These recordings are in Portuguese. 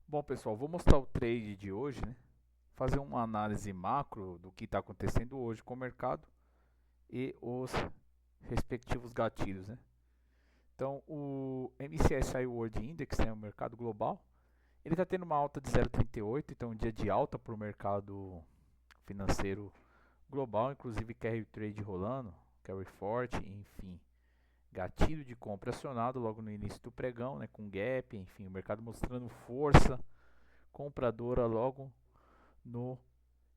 Bom, pessoal, vou mostrar o trade de hoje, né? Fazer uma análise macro do que está acontecendo hoje com o mercado e os respectivos gatilhos, né? Então, o MSCI World Index, né, o mercado global, ele está tendo uma alta de 0,38, então um dia de alta para o mercado financeiro global, inclusive carry trade rolando, carry forte, enfim, gatilho de compra acionado logo no início do pregão, né, com gap, enfim, o mercado mostrando força compradora logo no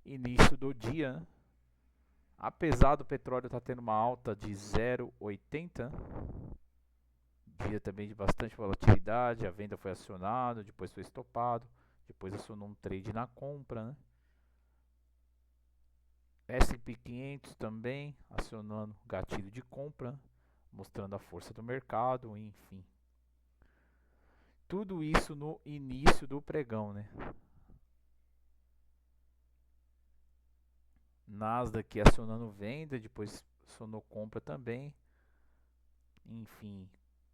início do dia, né? Apesar do petróleo estar tendo uma alta de 0,80, dia também de bastante volatilidade, a venda foi acionada, depois foi estopado, depois acionou um trade na compra, né? S&P 500 também acionando gatilho de compra, mostrando a força do mercado, enfim. Tudo isso no início do pregão, né? Nasdaq acionando venda, depois acionou compra também. Enfim,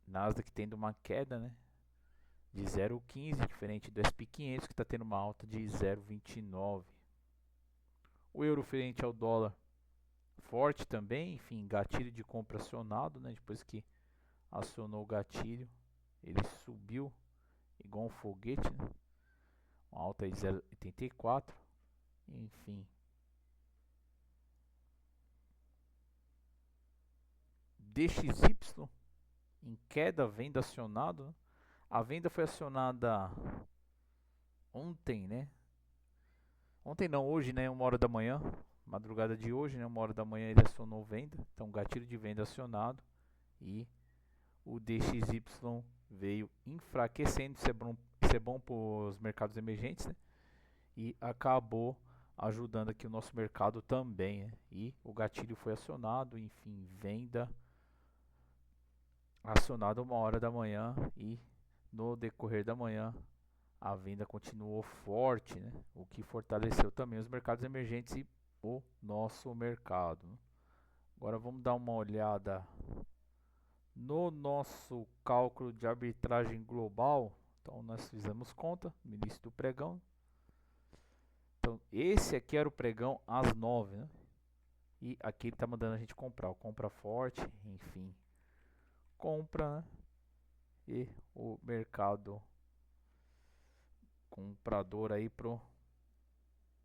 Nasdaq tendo uma queda, né, de 0,15, diferente do S&P 500 que está tendo uma alta de 0,29. O euro frente ao dólar forte também, enfim, gatilho de compra acionado, né, depois que acionou o gatilho, ele subiu igual um foguete, né, uma alta de 0,84, enfim. DXY em queda, venda acionado, né? A venda foi acionada ontem, né? Ontem não, hoje, né? 1 hora da manhã, madrugada de hoje, né? 1 hora da manhã ele acionou venda, então gatilho de venda acionado e o DXY veio enfraquecendo, isso é bom para os mercados emergentes, né? E acabou ajudando aqui o nosso mercado também, né? E o gatilho foi acionado, enfim, venda acionada 1 hora da manhã e no decorrer da manhã a venda continuou forte, né? O que fortaleceu também os mercados emergentes e o nosso mercado, né? Agora vamos dar uma olhada no nosso cálculo de arbitragem global. Então nós fizemos conta no início do pregão. Então esse aqui era o pregão às 9, né? E aqui ele está mandando a gente comprar, o compra forte, enfim, compra, né? E o mercado comprador aí pro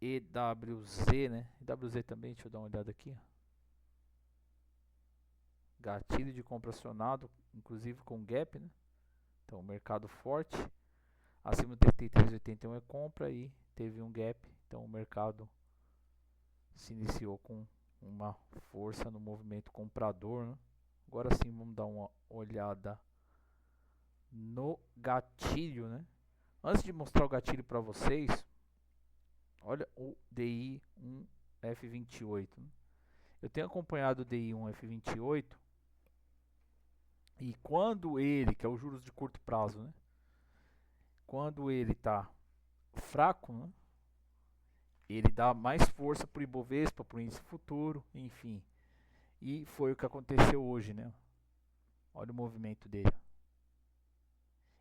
EWZ, né? EWZ também, deixa eu dar uma olhada aqui. Gatilho de compra acionado, inclusive com gap, né? Então, mercado forte. Acima de 33,81 é compra e teve um gap. Então, o mercado se iniciou com uma força no movimento comprador, né? Agora sim, vamos dar uma olhada no gatilho, né? Antes de mostrar o gatilho para vocês, olha o DI1F28, né? Eu tenho acompanhado o DI1F28 e quando ele, que é o juros de curto prazo, né? Quando ele está fraco, né? Ele dá mais força para o Ibovespa, para o índice futuro, enfim. E foi o que aconteceu hoje, né? Olha o movimento dele.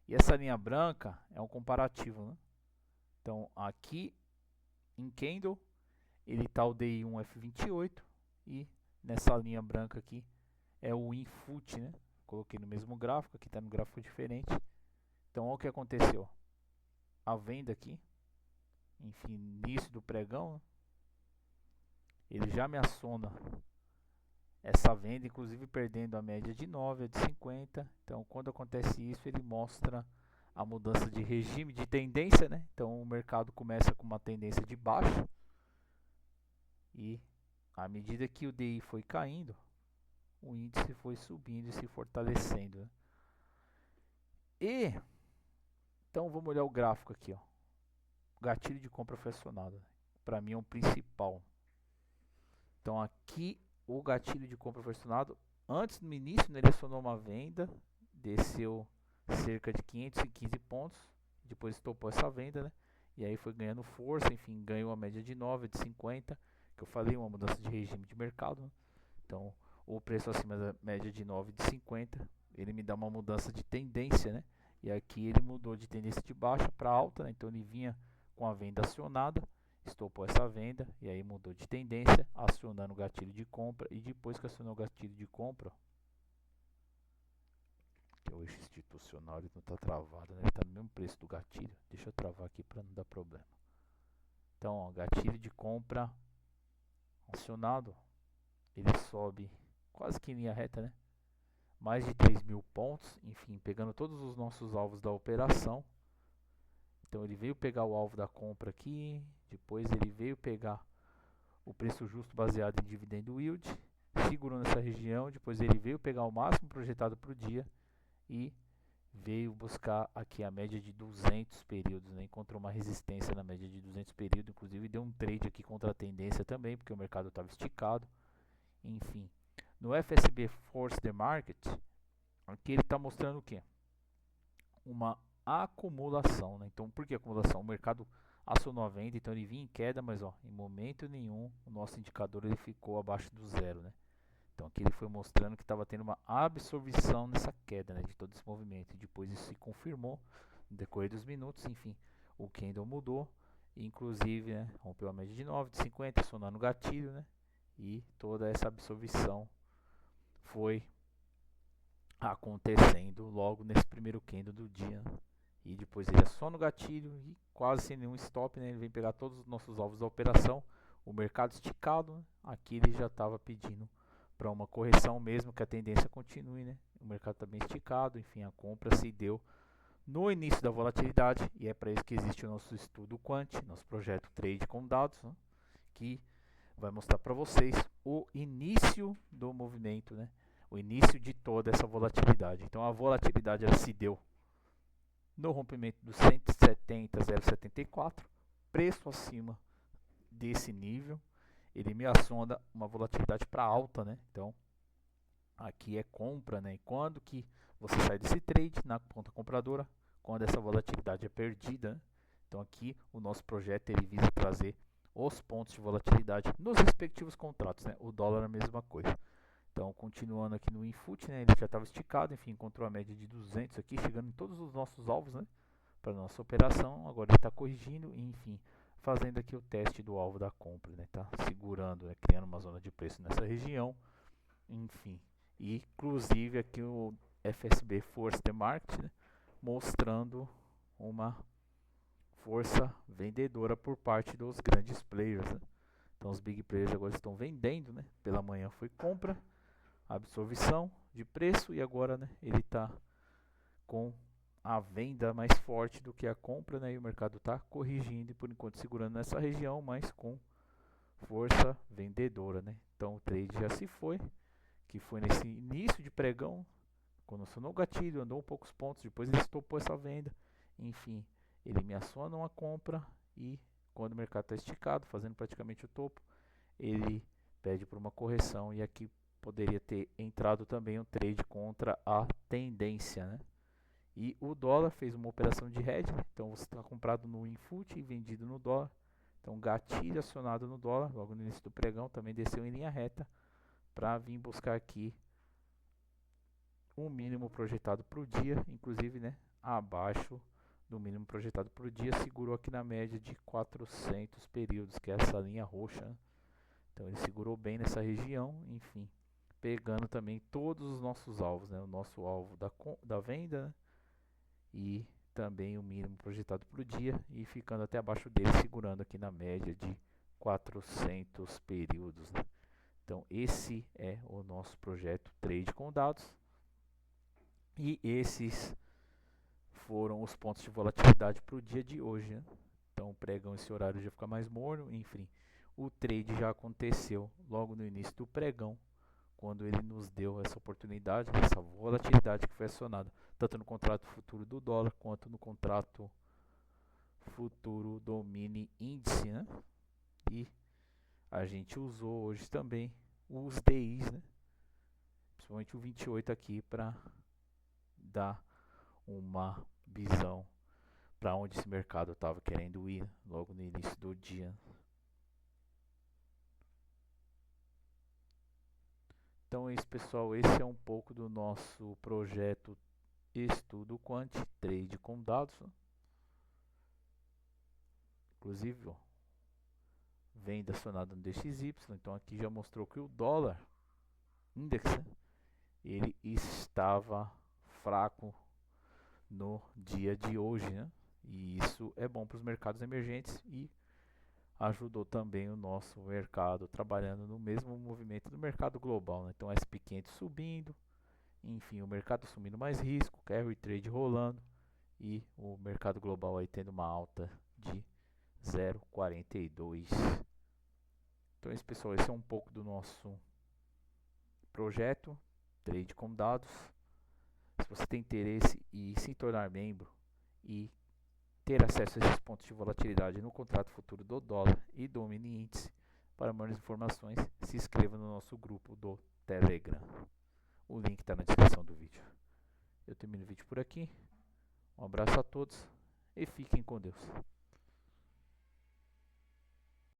E essa linha branca é um comparativo, né? Então aqui em candle ele está o DI1F28 e nessa linha branca aqui é o Infut, né? Coloquei no mesmo gráfico, aqui está no gráfico diferente. Então olha o que aconteceu. A venda aqui, enfim, início do pregão, né? Ele já me aciona essa venda, inclusive perdendo a média de 9, a de 50. Então quando acontece isso, ele mostra a mudança de regime, de tendência, né? Então o mercado começa com uma tendência de baixo e à medida que o DI foi caindo, o índice foi subindo e se fortalecendo, né? E então vamos olhar o gráfico aqui, ó. O gatilho de compra foi acionado. Para mim é o principal. Então aqui o gatilho de compra foi acionado. Antes, no início, né, ele acionou uma venda, desceu cerca de 515 pontos, depois estopou essa venda, né? E aí foi ganhando força, enfim, ganhou a média de 9, de 50, que eu falei, uma mudança de regime de mercado, né? Então, o preço acima da média de 9 de 50, ele me dá uma mudança de tendência, né? E aqui ele mudou de tendência de baixa para alta, né? Então ele vinha com a venda acionada, estopou essa venda e aí mudou de tendência, acionando o gatilho de compra. E depois que acionou o gatilho de compra, que é o eixo institucional, ele não está travado, né? Ele está no mesmo preço do gatilho. Deixa eu travar aqui para não dar problema. Então, ó, gatilho de compra acionado, ele sobe quase que em linha reta, né? Mais de 3.000 pontos, enfim, pegando todos os nossos alvos da operação. Então ele veio pegar o alvo da compra aqui, depois ele veio pegar o preço justo baseado em dividendo yield, segurou nessa região, depois ele veio pegar o máximo projetado para o dia e veio buscar aqui a média de 200 períodos, né? Encontrou uma resistência na média de 200 períodos, inclusive deu um trade aqui contra a tendência também, porque o mercado estava esticado, enfim. No FSB Force the Market, aqui ele está mostrando o que? Uma acumulação, né? Então, por que acumulação? O mercado acionou a venda, então ele vinha em queda, mas ó, em momento nenhum o nosso indicador ele ficou abaixo do zero, né? Então aqui ele foi mostrando que estava tendo uma absorção nessa queda, né, de todo esse movimento. E depois isso se confirmou no decorrer dos minutos, enfim, o candle mudou, inclusive, né, rompeu a média de 9, de 50, acionando o gatilho, né? E toda essa absorção foi acontecendo logo nesse primeiro candle do dia, né? E depois ele aciona o gatilho e quase sem nenhum stop, né, ele vem pegar todos os nossos alvos da operação. O mercado esticado, né, aqui ele já estava pedindo para uma correção mesmo que a tendência continue, né? O mercado está bem esticado, enfim, a compra se deu no início da volatilidade e é para isso que existe o nosso estudo Quant, nosso projeto Trade com Dados, né? Que vai mostrar para vocês o início do movimento, né? O início de toda essa volatilidade. Então a volatilidade ela se deu no rompimento dos 170,074, preço acima desse nível, ele me aciona uma volatilidade para alta, né? Então aqui é compra, né? E quando que você sai desse trade na ponta compradora, quando essa volatilidade é perdida, né? Então aqui o nosso projeto ele visa trazer os pontos de volatilidade nos respectivos contratos, né? O dólar é a mesma coisa. Então, continuando aqui no Infut, né, ele já estava esticado, enfim, encontrou a média de 200 aqui, chegando em todos os nossos alvos, né, para nossa operação. Agora ele está corrigindo, enfim, fazendo aqui o teste do alvo da compra, né, tá segurando, né, criando uma zona de preço nessa região, enfim. E, inclusive, aqui o FSB Force the Market, né, mostrando uma força vendedora por parte dos grandes players, né. Então, os big players agora estão vendendo, né, pela manhã foi compra, absorção de preço e agora, né, ele está com a venda mais forte do que a compra, né, e o mercado está corrigindo e por enquanto segurando nessa região, mas com força vendedora, né. Então o trade já se foi, que foi nesse início de pregão, quando acionou o gatilho, andou um poucos pontos, depois ele estopou essa venda, enfim, ele me aciona uma compra e quando o mercado está esticado, fazendo praticamente o topo, ele pede por uma correção e aqui poderia ter entrado também um trade contra a tendência, né? E o dólar fez uma operação de hedge, né? Então você está comprado no Infut e vendido no dólar. Então gatilho acionado no dólar, logo no início do pregão, também desceu em linha reta para vir buscar aqui um mínimo projetado para o dia, inclusive, né, abaixo do mínimo projetado para o dia, segurou aqui na média de 400 períodos, que é essa linha roxa, né? Então ele segurou bem nessa região, enfim, pegando também todos os nossos alvos, né? O nosso alvo da venda, né? E também o mínimo projetado para o dia e ficando até abaixo dele, segurando aqui na média de 400 períodos, né? Então esse é o nosso projeto Trade com Dados e esses foram os pontos de volatilidade para o dia de hoje, né? Então o pregão esse horário já fica mais morno, enfim. O trade já aconteceu logo no início do pregão, quando ele nos deu essa oportunidade, essa volatilidade que foi acionada, tanto no contrato futuro do dólar, quanto no contrato futuro do mini índice, né? E a gente usou hoje também os DIs, né? Principalmente o 28 aqui, para dar uma visão para onde esse mercado estava querendo ir logo no início do dia. Então é isso, pessoal, esse é um pouco do nosso projeto Estudo Quant, trade com dados. Inclusive, ó, venda acionada no DXY. Então aqui já mostrou que o dólar index, né, ele estava fraco no dia de hoje, né? E isso é bom para os mercados emergentes e ajudou também o nosso mercado trabalhando no mesmo movimento do mercado global, né? Então SP500 subindo, enfim, o mercado assumindo mais risco, carry trade rolando e o mercado global aí tendo uma alta de 0,42. Então é isso, pessoal, esse é um pouco do nosso projeto Trade com Dados. Se você tem interesse em se tornar membro e ter acesso a esses pontos de volatilidade no contrato futuro do dólar e do mini índice, para maiores informações, se inscreva no nosso grupo do Telegram. O link está na descrição do vídeo. Eu termino o vídeo por aqui. Um abraço a todos e fiquem com Deus.